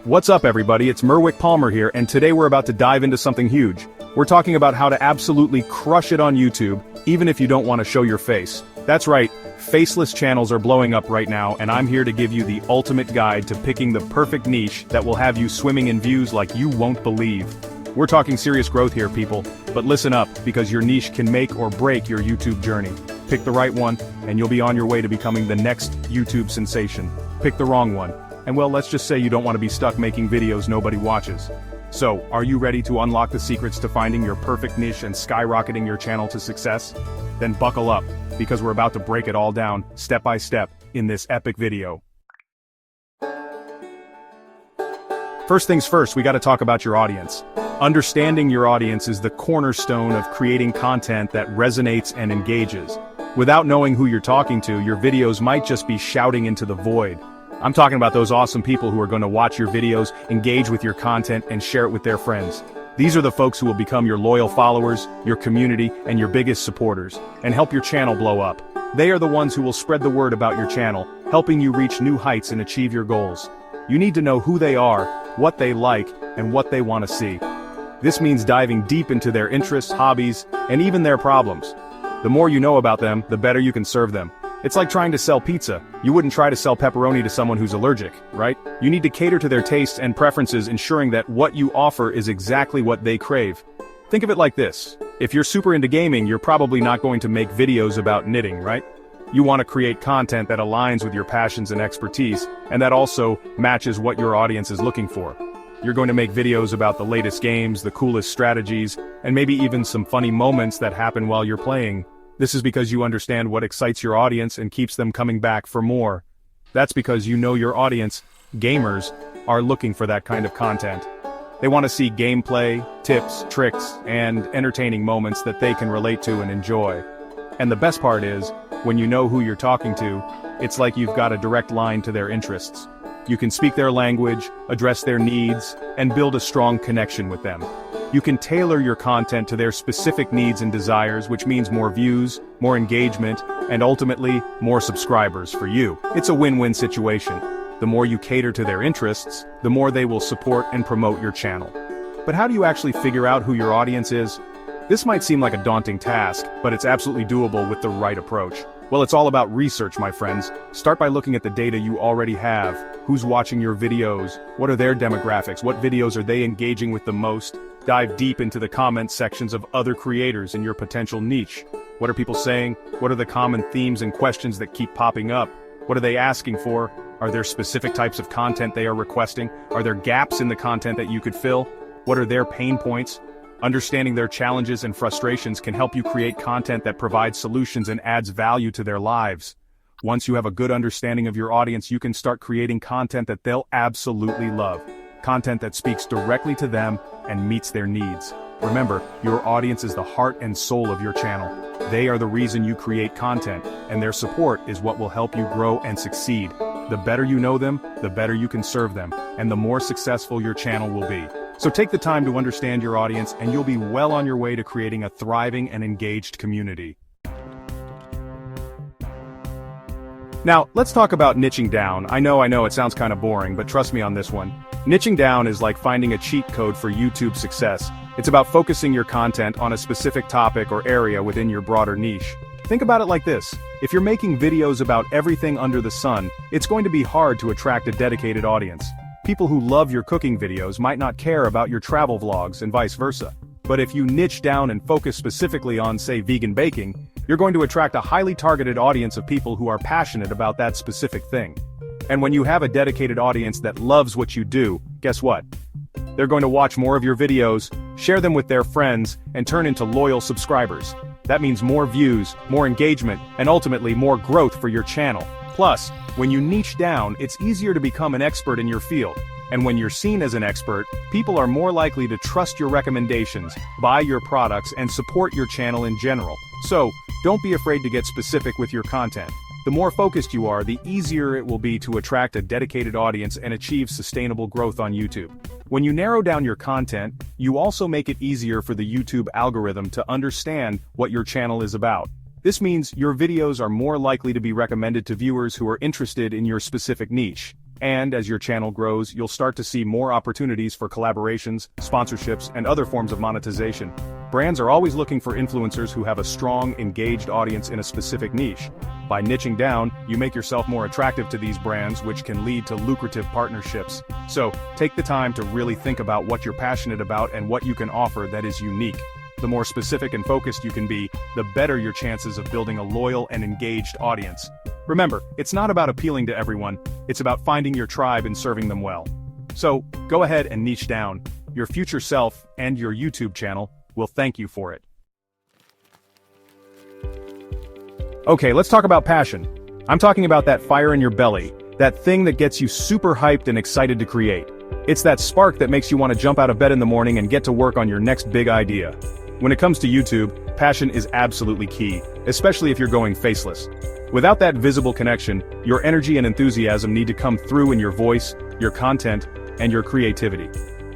What's up everybody, it's Merwick Palmer here, and today we're about to dive into something huge. We're talking about how to absolutely crush it on YouTube, even if you don't want to show your face. That's right, faceless channels are blowing up right now, and I'm here to give you the ultimate guide to picking the perfect niche that will have you swimming in views like you won't believe. We're talking serious growth here, people, but listen up, because your niche can make or break your YouTube journey. Pick the right one, and you'll be on your way to becoming the next YouTube sensation. Pick the wrong one, and well, let's just say you don't want to be stuck making videos nobody watches. So, are you ready to unlock the secrets to finding your perfect niche and skyrocketing your channel to success? Then buckle up, because we're about to break it all down, step by step, in this epic video. First things first, we gotta talk about your audience. Understanding your audience is the cornerstone of creating content that resonates and engages. Without knowing who you're talking to, your videos might just be shouting into the void. I'm talking about those awesome people who are going to watch your videos, engage with your content, and share it with their friends. These are the folks who will become your loyal followers, your community, and your biggest supporters, and help your channel blow up. They are the ones who will spread the word about your channel, helping you reach new heights and achieve your goals. You need to know who they are, what they like, and what they want to see. This means diving deep into their interests, hobbies, and even their problems. The more you know about them, the better you can serve them. It's like trying to sell pizza. You wouldn't try to sell pepperoni to someone who's allergic, right? You need to cater to their tastes and preferences, ensuring that what you offer is exactly what they crave. Think of it like this. If you're super into gaming, you're probably not going to make videos about knitting, right? You want to create content that aligns with your passions and expertise, and that also matches what your audience is looking for. You're going to make videos about the latest games, the coolest strategies, and maybe even some funny moments that happen while you're playing. This is because you understand what excites your audience and keeps them coming back for more. That's because you know your audience, gamers, are looking for that kind of content. They want to see gameplay, tips, tricks, and entertaining moments that they can relate to and enjoy. And the best part is, when you know who you're talking to, it's like you've got a direct line to their interests. You can speak their language, address their needs, and build a strong connection with them. You can tailor your content to their specific needs and desires, which means more views, more engagement, and ultimately, more subscribers for you. It's a win-win situation. The more you cater to their interests, the more they will support and promote your channel. But how do you actually figure out who your audience is? This might seem like a daunting task, but it's absolutely doable with the right approach. Well, it's all about research, my friends. Start by looking at the data you already have. Who's watching your videos? What are their demographics? What videos are they engaging with the most? Dive deep into the comment sections of other creators in your potential niche. What are people saying? What are the common themes and questions that keep popping up? What are they asking for? Are there specific types of content they are requesting? Are there gaps in the content that you could fill? What are their pain points? Understanding their challenges and frustrations can help you create content that provides solutions and adds value to their lives. Once you have a good understanding of your audience, you can start creating content that they'll absolutely love. Content that speaks directly to them and meets their needs. Remember, your audience is the heart and soul of your channel. They are the reason you create content, and their support is what will help you grow and succeed. The better you know them, the better you can serve them, and the more successful your channel will be. So take the time to understand your audience, and you'll be well on your way to creating a thriving and engaged community. Now, let's talk about niching down. I know, it sounds kind of boring, but trust me on this one. Niching down is like finding a cheat code for YouTube success. It's about focusing your content on a specific topic or area within your broader niche. Think about it like this. If you're making videos about everything under the sun, it's going to be hard to attract a dedicated audience. People who love your cooking videos might not care about your travel vlogs and vice versa. But if you niche down and focus specifically on, say, vegan baking, you're going to attract a highly targeted audience of people who are passionate about that specific thing. And when you have a dedicated audience that loves what you do, guess what? They're going to watch more of your videos, share them with their friends, and turn into loyal subscribers. That means more views, more engagement, and ultimately more growth for your channel. Plus, when you niche down, it's easier to become an expert in your field. And when you're seen as an expert, people are more likely to trust your recommendations, buy your products, and support your channel in general. So, don't be afraid to get specific with your content. The more focused you are, the easier it will be to attract a dedicated audience and achieve sustainable growth on YouTube. When you narrow down your content, you also make it easier for the YouTube algorithm to understand what your channel is about. This means your videos are more likely to be recommended to viewers who are interested in your specific niche. And as your channel grows, you'll start to see more opportunities for collaborations, sponsorships, and other forms of monetization. Brands are always looking for influencers who have a strong, engaged audience in a specific niche. By niching down, you make yourself more attractive to these brands, which can lead to lucrative partnerships. So, take the time to really think about what you're passionate about and what you can offer that is unique. The more specific and focused you can be, the better your chances of building a loyal and engaged audience. Remember, it's not about appealing to everyone, it's about finding your tribe and serving them well. So, go ahead and niche down. Your future self and your YouTube channel will thank you for it. Okay, let's talk about passion. I'm talking about that fire in your belly, that thing that gets you super hyped and excited to create. It's that spark that makes you want to jump out of bed in the morning and get to work on your next big idea. When it comes to YouTube, passion is absolutely key, especially if you're going faceless. Without that visible connection, your energy and enthusiasm need to come through in your voice, your content, and your creativity.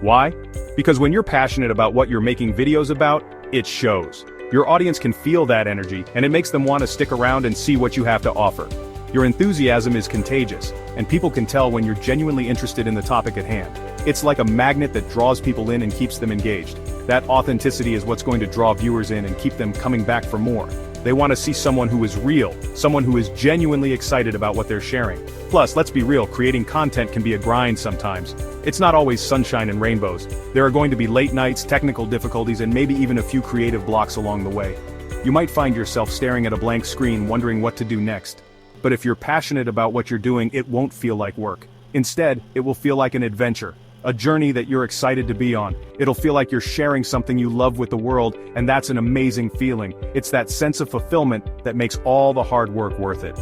Why? Because when you're passionate about what you're making videos about, it shows. Your audience can feel that energy, and it makes them want to stick around and see what you have to offer. Your enthusiasm is contagious, and people can tell when you're genuinely interested in the topic at hand. It's like a magnet that draws people in and keeps them engaged. That authenticity is what's going to draw viewers in and keep them coming back for more. They want to see someone who is real, someone who is genuinely excited about what they're sharing. Plus, let's be real, creating content can be a grind sometimes. It's not always sunshine and rainbows. There are going to be late nights, technical difficulties, and maybe even a few creative blocks along the way. You might find yourself staring at a blank screen wondering what to do next. But if you're passionate about what you're doing, it won't feel like work. Instead, it will feel like an adventure. A journey that you're excited to be on. It'll feel like you're sharing something you love with the world, and that's an amazing feeling. It's that sense of fulfillment that makes all the hard work worth it.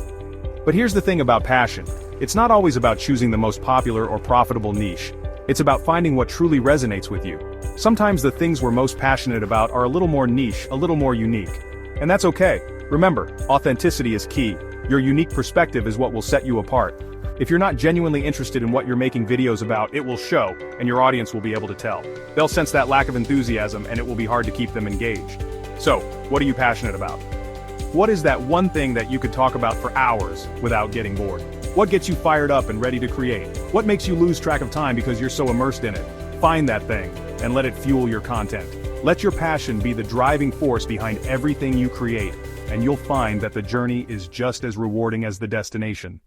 But here's the thing about passion. It's not always about choosing the most popular or profitable niche. It's about finding what truly resonates with you. Sometimes the things we're most passionate about are a little more niche, a little more unique. And that's okay. Remember, authenticity is key. Your unique perspective is what will set you apart. If you're not genuinely interested in what you're making videos about, it will show, and your audience will be able to tell. They'll sense that lack of enthusiasm, and it will be hard to keep them engaged. So, what are you passionate about? What is that one thing that you could talk about for hours without getting bored? What gets you fired up and ready to create? What makes you lose track of time because you're so immersed in it? Find that thing, and let it fuel your content. Let your passion be the driving force behind everything you create, and you'll find that the journey is just as rewarding as the destination.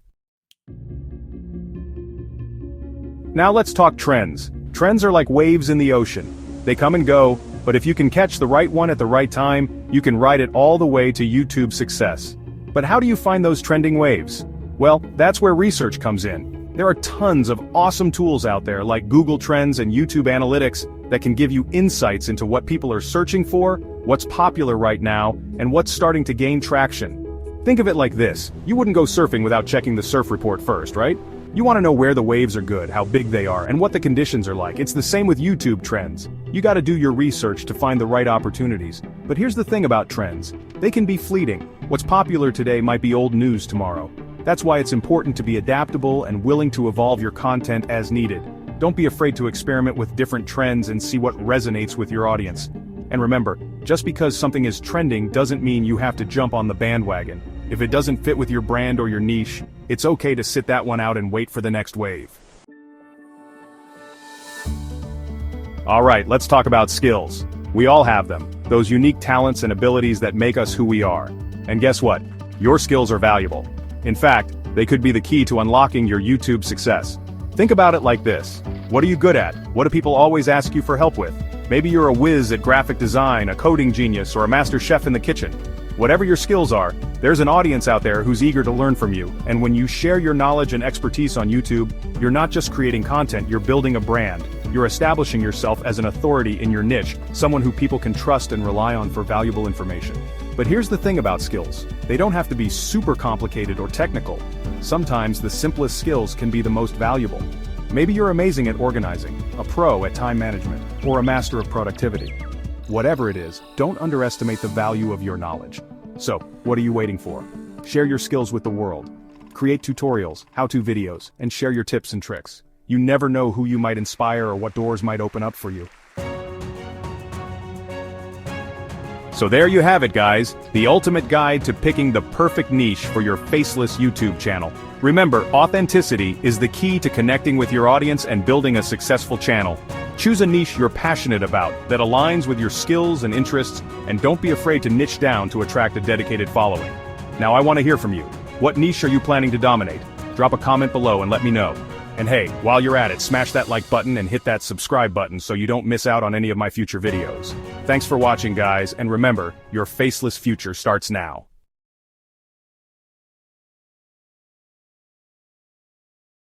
Now let's talk trends. Trends are like waves in the ocean. They come and go, but if you can catch the right one at the right time, you can ride it all the way to YouTube success. But how do you find those trending waves? Well, that's where research comes in. There are tons of awesome tools out there like Google Trends and YouTube Analytics that can give you insights into what people are searching for, what's popular right now, and what's starting to gain traction. Think of it like this. You wouldn't go surfing without checking the surf report first, right? You want to know where the waves are good, how big they are, and what the conditions are like. It's the same with YouTube trends. You gotta do your research to find the right opportunities. But here's the thing about trends. They can be fleeting. What's popular today might be old news tomorrow. That's why it's important to be adaptable and willing to evolve your content as needed. Don't be afraid to experiment with different trends and see what resonates with your audience. And remember, just because something is trending doesn't mean you have to jump on the bandwagon. If it doesn't fit with your brand or your niche, it's okay to sit that one out and wait for the next wave. Alright, let's talk about skills. We all have them, those unique talents and abilities that make us who we are. And guess what? Your skills are valuable. In fact, they could be the key to unlocking your YouTube success. Think about it like this. What are you good at? What do people always ask you for help with? Maybe you're a whiz at graphic design, a coding genius, or a master chef in the kitchen. Whatever your skills are, there's an audience out there who's eager to learn from you, and when you share your knowledge and expertise on YouTube, you're not just creating content, you're building a brand. You're establishing yourself as an authority in your niche, someone who people can trust and rely on for valuable information. But here's the thing about skills. They don't have to be super complicated or technical. Sometimes the simplest skills can be the most valuable. Maybe you're amazing at organizing, a pro at time management, or a master of productivity. Whatever it is, don't underestimate the value of your knowledge. So, what are you waiting for? Share your skills with the world. Create tutorials, how-to videos, and share your tips and tricks. You never know who you might inspire or what doors might open up for you. So there you have it, guys, the ultimate guide to picking the perfect niche for your faceless YouTube channel. Remember, authenticity is the key to connecting with your audience and building a successful channel. Choose a niche you're passionate about that aligns with your skills and interests, and don't be afraid to niche down to attract a dedicated following. Now I want to hear from you. What niche are you planning to dominate? Drop a comment below and let me know. And hey, while you're at it, smash that like button and hit that subscribe button so you don't miss out on any of my future videos. Thanks for watching, guys, and remember, your faceless future starts now.